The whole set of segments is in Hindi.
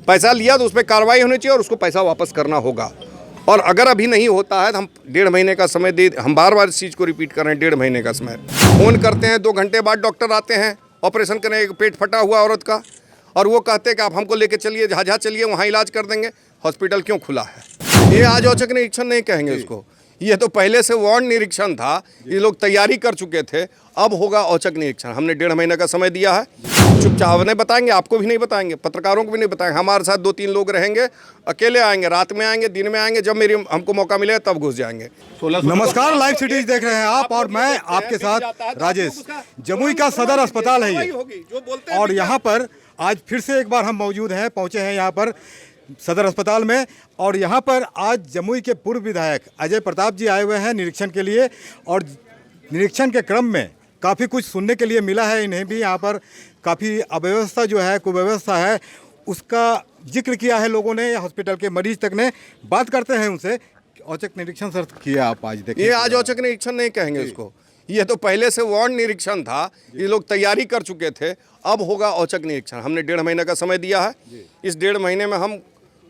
पैसा लिया तो उस पर कार्रवाई होनी चाहिए और उसको पैसा वापस करना होगा। और अगर अभी नहीं होता है तो हम 1.5 महीने का समय दे, हम बार बार इस चीज़ को रिपीट कर रहे हैं, 1.5 महीने का समय। फ़ोन करते हैं, 2 घंटे बाद डॉक्टर आते हैं, ऑपरेशन करें एक पेट फटा हुआ औरत का, और वो कहते हैं कि आप हमको लेके चलिए, जहाँ चलिए वहाँ इलाज कर देंगे। हॉस्पिटल क्यों खुला है? ये आज औचक निरीक्षण नहीं कहेंगे इसको, ये तो पहले से वार्ड निरीक्षण था, ये लोग तैयारी कर चुके थे। अब होगा औचक निरीक्षण। हमने 1.5 महीने का समय दिया है। चुपचाप नहीं बताएंगे, आपको भी नहीं बताएंगे, पत्रकारों को भी नहीं बताएंगे। हमारे साथ 2-3 लोग रहेंगे, अकेले आएंगे, रात में आएंगे, दिन में आएंगे, जब हमको मौका मिलेगा तब घुस जाएंगे। नमस्कार, लाइव सिटीज देख रहे हैं आप और मैं आपके साथ राजेश। जमुई का सदर अस्पताल है ये, और यहाँ पर आज फिर से एक बार हम मौजूद हैं, पहुँचे हैं यहाँ पर सदर अस्पताल में। और यहाँ पर आज जमुई के पूर्व विधायक अजय प्रताप जी आए हुए हैं निरीक्षण के लिए, और निरीक्षण के क्रम में काफ़ी कुछ सुनने के लिए मिला है इन्हें भी। यहाँ पर काफ़ी अव्यवस्था जो है, कुव्यवस्था है, उसका जिक्र किया है लोगों ने, हॉस्पिटल के मरीज तक ने। बात करते हैं उनसे। औचक निरीक्षण सर किया आप आज, देखिए। ये आज औचक निरीक्षण नहीं कहेंगे इसको, ये तो पहले से वार्ड निरीक्षण था, ये लोग तैयारी कर चुके थे। अब होगा औचक निरीक्षण। हमने 1.5 महीने का समय दिया है। इस 1.5 महीने में हम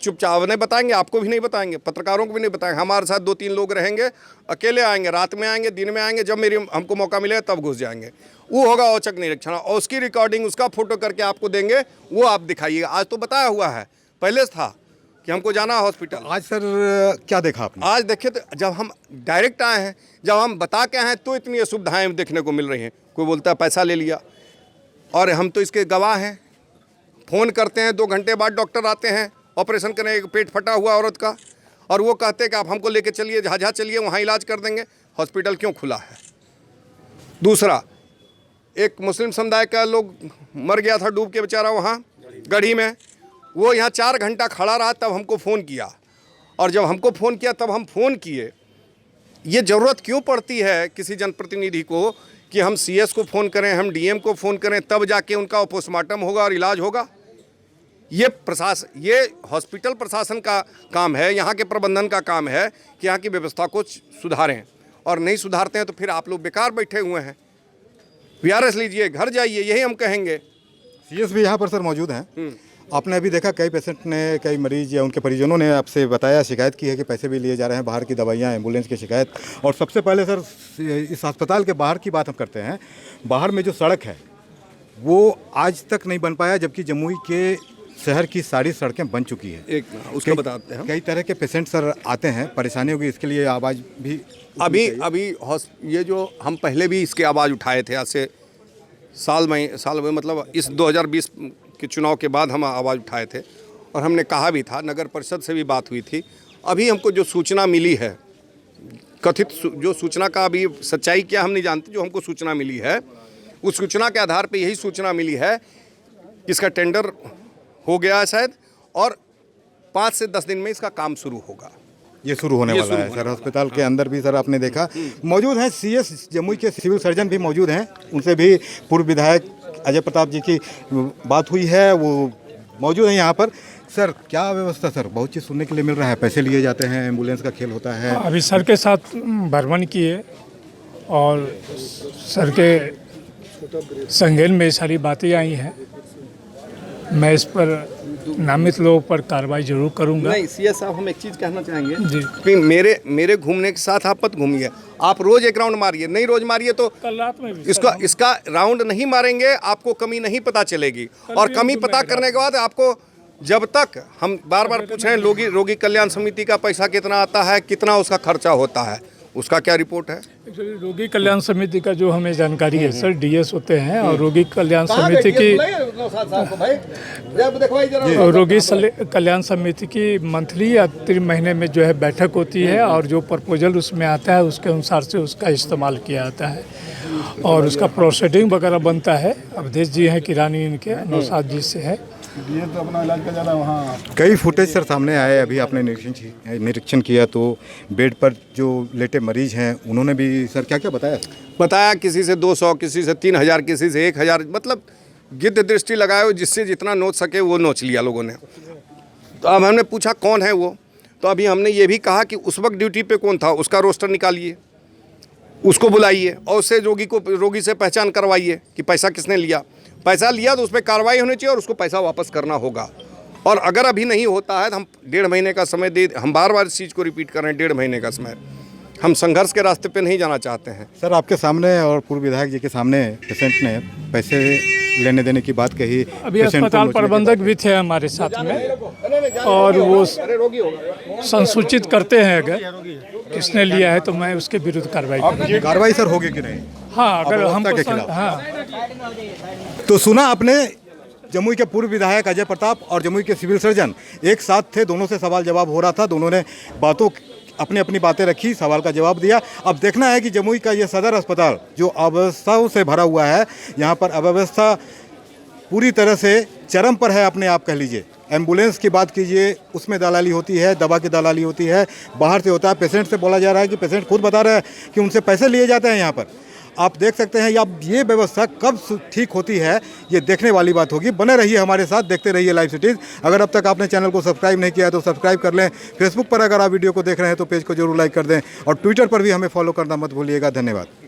चुपचाप नहीं बताएंगे, आपको भी नहीं बताएंगे, पत्रकारों को भी नहीं बताएंगे। हमारे साथ 2-3 लोग रहेंगे, अकेले आएंगे, रात में आएंगे, दिन में आएंगे, जब हमको मौका मिलेगा तब घुस जाएंगे। वो होगा औचक निरीक्षण, और उसकी रिकॉर्डिंग, उसका फोटो करके आपको देंगे, वो आप दिखाइएगा। आज तो बताया हुआ है, पहले से था कि हमको जाना है हॉस्पिटल। आज सर क्या देखा आपने? आज देखे तो जब हम डायरेक्ट आए हैं, जब हम बता के आए हैं, तो इतनी असुविधाएँ देखने को मिल रही हैं। कोई बोलता है पैसा ले लिया, और हम तो इसके गवाह हैं। फ़ोन करते हैं, 2 घंटे बाद डॉक्टर आते हैं, ऑपरेशन करें एक पेट फटा हुआ औरत का, और वो कहते हैं कि आप हमको लेके चलिए, जहाँ चलिए वहाँ इलाज कर देंगे। हॉस्पिटल क्यों खुला है? दूसरा, एक मुस्लिम समुदाय का लोग मर गया था डूब के बेचारा वहाँ गढ़ी में, वो यहाँ 4 घंटा खड़ा रहा, तब हमको फ़ोन किया। और जब हमको फ़ोन किया तब हम फ़ोन किए। ये ज़रूरत क्यों पड़ती है किसी जनप्रतिनिधि को कि हम CS को फ़ोन करें, हम DM को फ़ोन करें, तब जाके उनका पोस्टमार्टम होगा और इलाज होगा? ये हॉस्पिटल प्रशासन का काम है, यहाँ के प्रबंधन का काम है कि यहाँ की व्यवस्था को सुधारें, और नहीं सुधारते हैं तो फिर आप लोग बेकार बैठे हुए हैं। VRS लीजिए, घर जाइए, यही हम कहेंगे। CS भी यहाँ पर सर मौजूद हैं। आपने अभी देखा कई पेशेंट ने, कई मरीज या उनके परिजनों ने आपसे बताया, शिकायत की है कि पैसे भी लिए जा रहे हैं, बाहर की दवाइयाँ, एम्बुलेंस की शिकायत। और सबसे पहले सर इस अस्पताल के बाहर की बात हम करते हैं। बाहर में जो सड़क है वो आज तक नहीं बन पाया, जबकि जमुई के शहर की सारी सड़कें बन चुकी है। एक उसका बताते हैं। कई तरह के पेशेंट सर आते हैं, परेशानी होगी, इसके लिए आवाज़ भी अभी ये जो हम पहले भी इसके आवाज़ उठाए थे, आज से साल में मतलब इस 2020 के चुनाव के बाद हम आवाज़ उठाए थे, और हमने कहा भी था, नगर परिषद से भी बात हुई थी। अभी हमको जो सूचना मिली है, कथित जो सूचना का अभी सच्चाई क्या हम नहीं जानते, जो हमको सूचना मिली है, उस सूचना के आधार पर यही सूचना मिली है कि इसका टेंडर हो गया है शायद, और 5 से 10 दिन में इसका काम शुरू होगा। ये शुरू होने वाला है सर। अस्पताल के अंदर भी सर आपने देखा मौजूद हैं CS जमुई के सिविल सर्जन भी मौजूद हैं, उनसे भी पूर्व विधायक अजय प्रताप जी की बात हुई है, वो मौजूद हैं यहाँ पर। सर क्या व्यवस्था? सर बहुत चीज़ सुनने के लिए मिल रहा है, पैसे लिए जाते हैं, एम्बुलेंस का खेल होता है। अभी सर के साथ भ्रमण किए, और सर के संज्ञान में सारी बातें आई हैं। मैं इस पर नामित लोगों पर कार्रवाई जरूर करूंगा। नहीं, CS साहब, हम एक चीज़ कहना चाहेंगे जी कि मेरे घूमने के साथ आप मत घूमिए। आप रोज़ एक राउंड मारिए, नहीं रोज़ मारिए तो कल रात में भी इसका राउंड नहीं मारेंगे, आपको कमी नहीं पता चलेगी। और कमी पता करने के बाद आपको, जब तक हम बार बार पूछें रोगी कल्याण समिति का पैसा कितना आता है, कितना उसका खर्चा होता है, उसका क्या रिपोर्ट है? एक्चुअली रोगी कल्याण समिति का जो हमें जानकारी है सर, DS होते हैं, और रोगी कल्याण समिति की कल्याण समिति की मंथली या 3 महीने में जो है बैठक होती है, और जो प्रपोजल उसमें आता है उसके अनुसार से उसका इस्तेमाल किया जाता है, और उसका प्रोसीडिंग वगैरह बनता है। अवधेश जी हैं, किरानी इनके, नौसाद जी से है। ये तो अपना इलाज का ज़्यादा वहाँ कई फुटेज सर सामने आए। अभी आपने निरीक्षण किया तो बेड पर जो लेटे मरीज हैं उन्होंने भी सर क्या क्या बताया? किसी से 200, किसी से 3000, किसी से 1000, मतलब गिद्ध दृष्टि लगाए हो, जिससे जितना नोच सके वो नोच लिया लोगों ने। तो अब हमने पूछा कौन है वो, तो अभी हमने ये भी कहा कि उस वक्त ड्यूटी पे कौन था, उसका रोस्टर निकालिए, उसको बुलाइए, और उससे रोगी से पहचान करवाइए कि पैसा किसने लिया। पैसा लिया तो उस पर कार्रवाई होनी चाहिए और उसको पैसा वापस करना होगा। और अगर अभी नहीं होता है तो हम 1.5 महीने का समय दे, हम बार बार इस चीज़ को रिपीट कर रहे हैं, 1.5 महीने का समय। हम संघर्ष के रास्ते पे नहीं जाना चाहते हैं। सर आपके सामने और पूर्व विधायक जी के सामने पेशेंट ने पैसे लेने देने की बात कही। अभी अस्पताल प्रबंधक भी थे हमारे साथ में, और वो संसूचित करते हैं अगर किसने लिया है तो मैं उसके विरुद्ध कार्रवाई करूंगा। कार्रवाई सर होगी कि नहीं? हाँ, अगर अव्यवस्था के हमको खिलाफ। हाँ, तो सुना आपने, जमुई के पूर्व विधायक अजय प्रताप और जमुई के सिविल सर्जन एक साथ थे, दोनों से सवाल जवाब हो रहा था, दोनों ने अपनी अपनी बातें रखी, सवाल का जवाब दिया। अब देखना है कि जमुई का ये सदर अस्पताल जो अव्यवस्थाओं से भरा हुआ है, यहाँ पर अव्यवस्था पूरी तरह से चरम पर है, अपने आप कह लीजिए। एम्बुलेंस की बात कीजिए, उसमें दलाली होती है, दवा की दलाली होती है, बाहर से होता है। पेशेंट से बोला जा रहा है कि पेशेंट खुद बता रहे हैं कि उनसे पैसे लिए जाते हैं यहाँ पर। आप देख सकते हैं, अब ये व्यवस्था कब ठीक होती है, ये देखने वाली बात होगी। बने रहिए हमारे साथ, देखते रहिए लाइव सिटीज़। अगर अब तक आपने चैनल को सब्सक्राइब नहीं किया है तो सब्सक्राइब कर लें। फेसबुक पर अगर आप वीडियो को देख रहे हैं तो पेज को जरूर लाइक कर दें, और ट्विटर पर भी हमें फॉलो करना मत भूलिएगा। धन्यवाद।